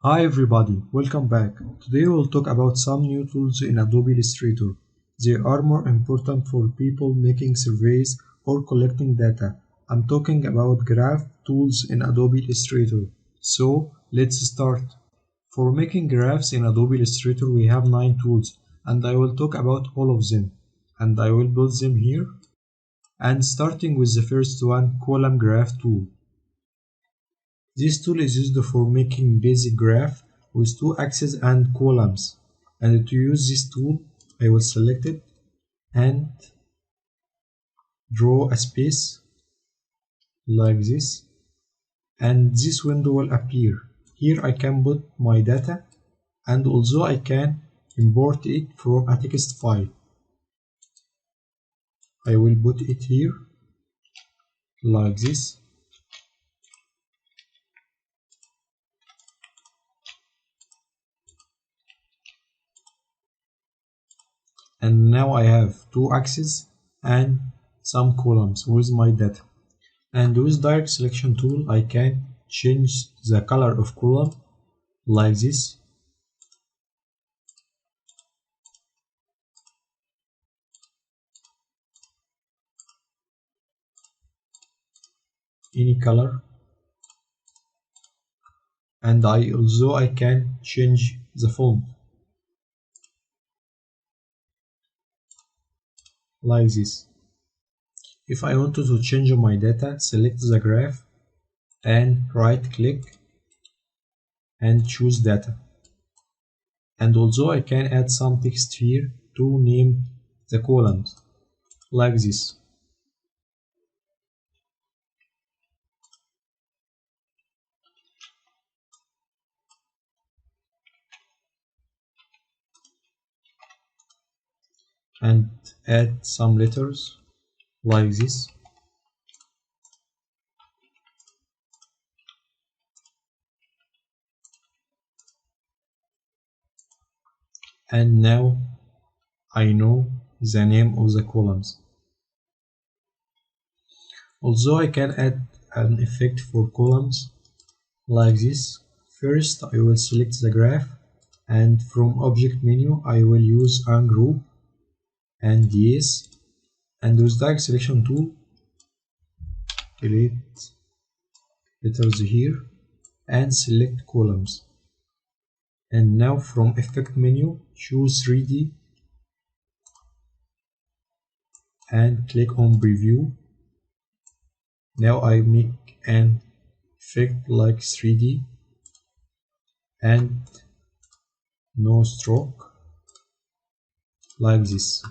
Hi everybody, welcome back. Today we'll talk about some new tools in Adobe Illustrator. They are more important for people making surveys or collecting data. I'm talking about graph tools in Adobe Illustrator. So let's start. For making graphs in Adobe Illustrator we have 9 tools and I will talk about all of them. And I will build them here. And starting with the first one, column graph tool. This tool is used for making basic graph with 2 axes and columns. And to use this tool, I will select it and draw a space like this. And this window will appear. Here I can put my data and also I can import it from a text file. I will put it here like this. And now I have 2 axes and some columns with my data. And with direct selection tool I can change the color of column like this. Any color. And I can change the font like this. If I wanted to change my data, select the graph and right click and choose data. And also I can add some text here to name the columns like this. And add some letters like this. And now I know the name of the columns. Also I can add an effect for columns like this. First I will select the graph and from object menu I will use ungroup and yes, and with tag selection tool delete letters here and select columns. And now from effect menu choose 3D and click on preview. Now I make an effect like 3D and no stroke like this.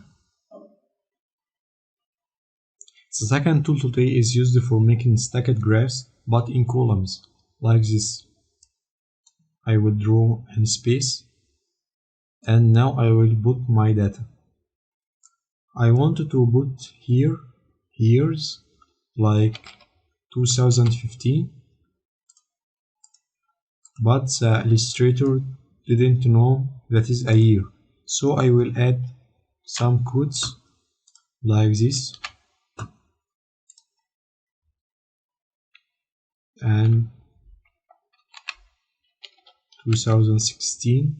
The second tool today is used for making stacked graphs but in columns like this. I will draw in space and now I will put my data. I wanted to put here years like 2015, but the illustrator didn't know that is a year, so I will add some quotes like this and 2016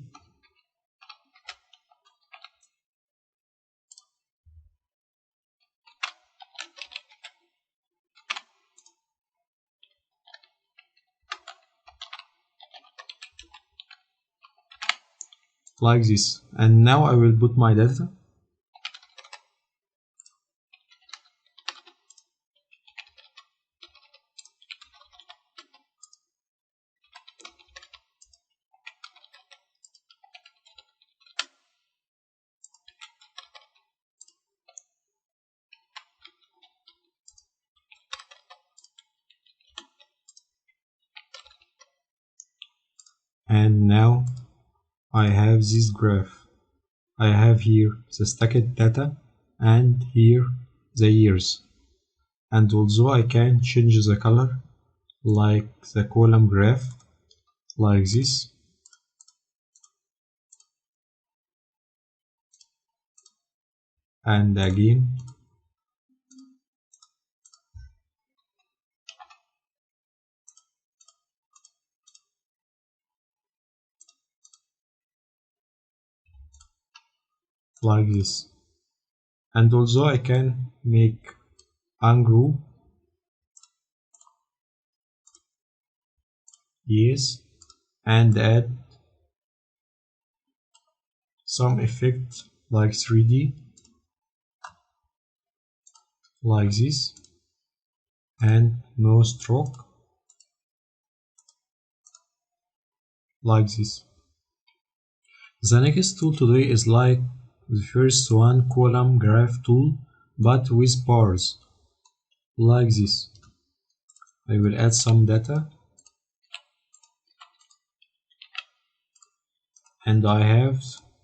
like this. And now I will put my data and now I have this graph. I have here the stacked data and here the years. And also I can change the color like the column graph like this. And again like this. And also I can make ungroup, yes, and add some effect like 3D, like this, and no stroke, like this. The next tool today is like the first one, column graph tool, but with bars, like this. I will add some data, and I have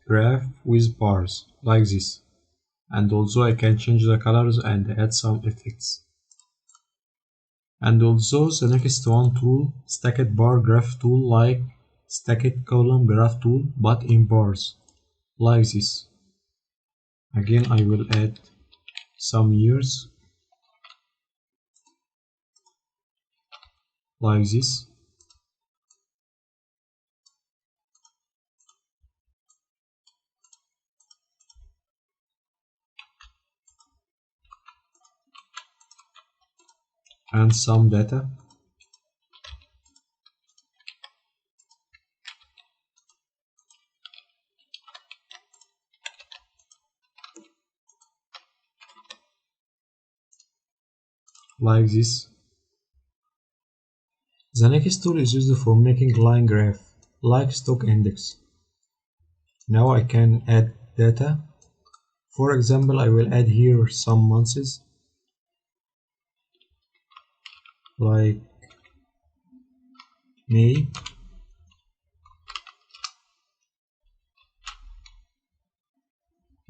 graph with bars, like this. And also I can change the colors and add some effects. And also the next one tool, stacked bar graph tool, like stacked column graph tool, but in bars, like this. Again I will add some years, like this, and some data, like this. The next tool is used for making line graph, like stock index. Now I can add data. For example, I will add here some months, like May,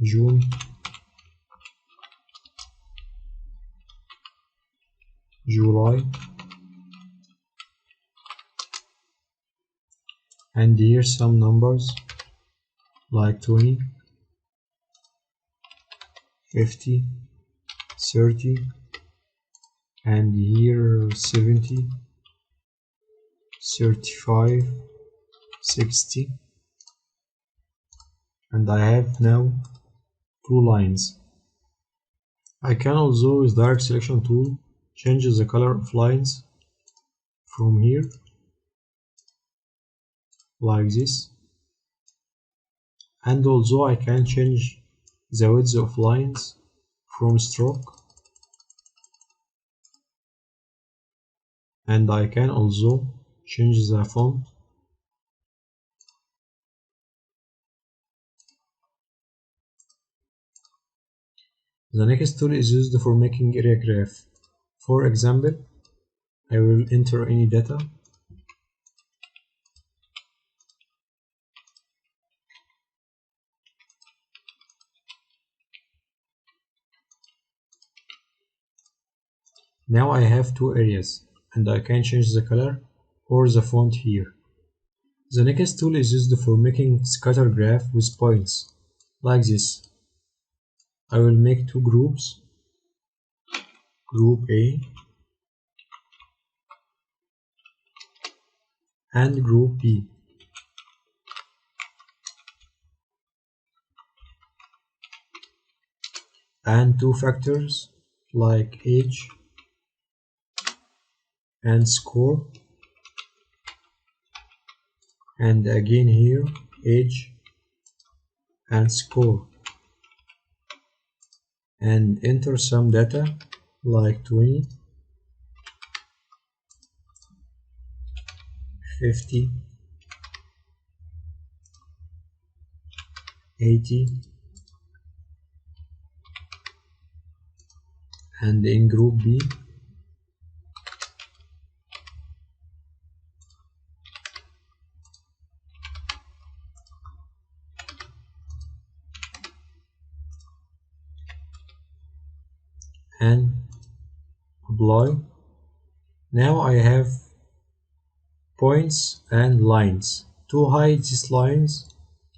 June, July, and here some numbers like 20, 50, 30, and here 70, 35, 60, and I have now two lines. I can also with direct selection tool change the color of lines from here, like this, and also I can change the width of lines from stroke, and I can also change the font. The next tool is used for making area graph. For example, I will enter any data, now I have two areas, and I can change the color or the font here. The next tool is used for making scatter graph with points, like this. I will make two groups, group A and group B, and two factors like age and score, and again here age and score, and enter some data like 20, 50, 80, and in group B and apply. Now I have points and lines. To hide these lines,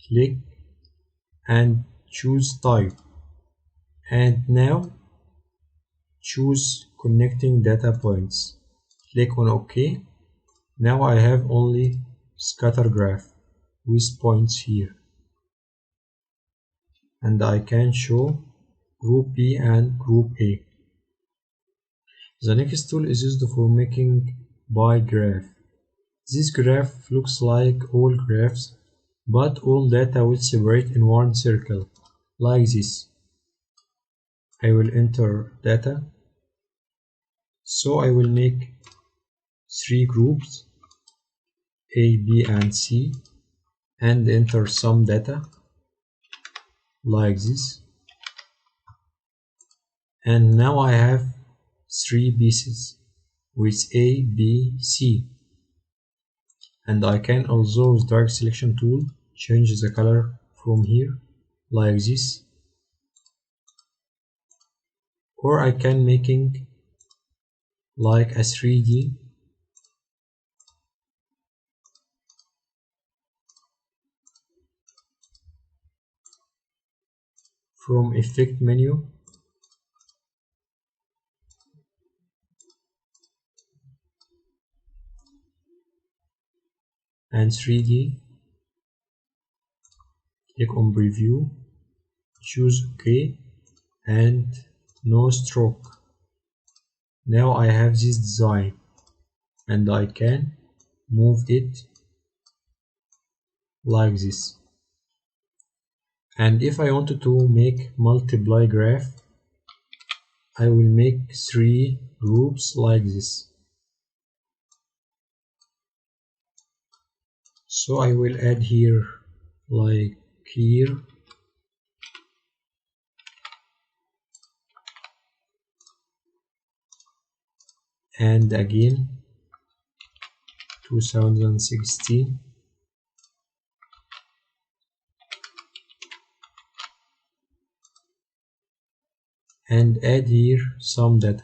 click and choose type, and now choose connecting data points. Click on OK. Now I have only scatter graph with points here. and I can show group B and group A. The next tool is used for making pie graph. This graph looks like all graphs, but all data will separate in one circle, like this. I will enter data, so I will make 3 groups, A, B, and C, and enter some data, like this. And now I have 3 pieces with A, B, C. And I can also, with direct selection tool, change the color from here, like this. Or I can making like a 3D from effect menu and 3D, click on preview, choose OK and no stroke. Now I have this design and I can move it like this. And if I wanted to make multiply graph, I will make 3 groups like this. So I will add here, like here, and again 2016, and add here some data.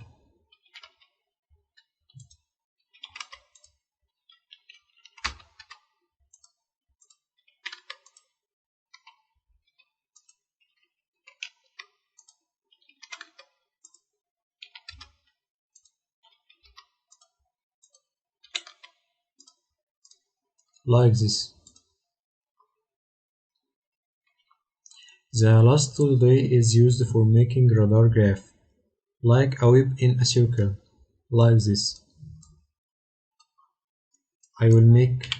Like this. The last tool today is used for making radar graph, like a web in a circle, like this. I will make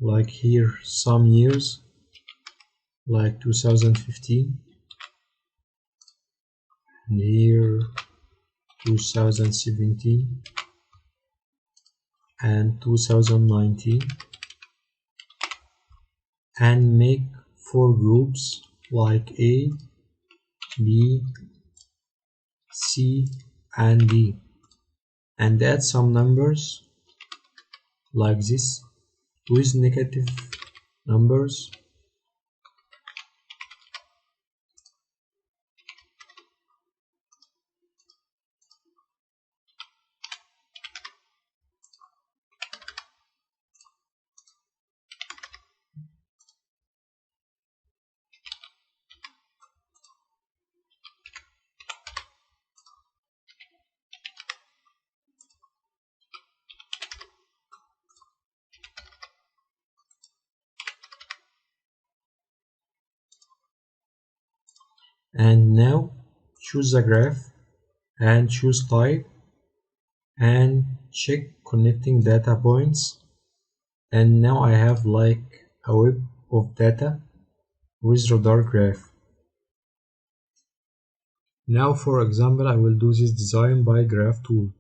like here some years, like 2015, and here 2017 and 2019, and make 4 groups like A, B, C, and D, and add some numbers like this with negative numbers. And now choose the graph and choose type and check connecting data points, and now I have like a web of data with radar graph. Now for example I will do this design by graph tool.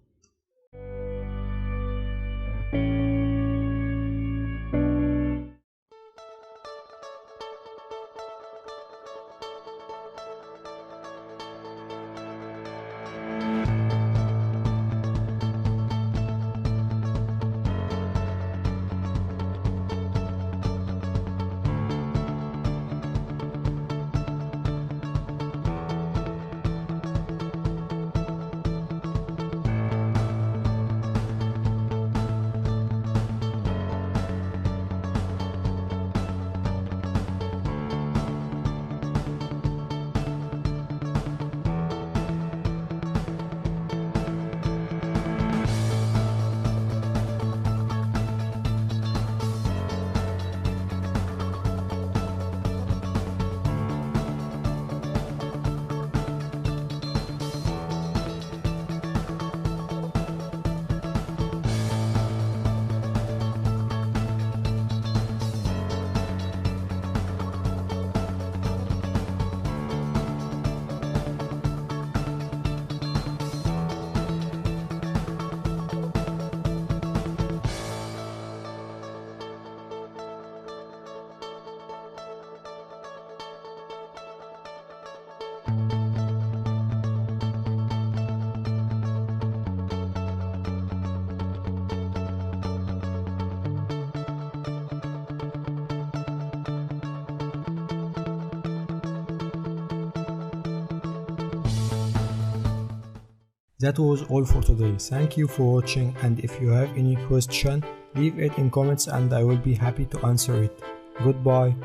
That was all for today. Thank you for watching, and if you have any question, leave it in comments and I will be happy to answer it. Goodbye.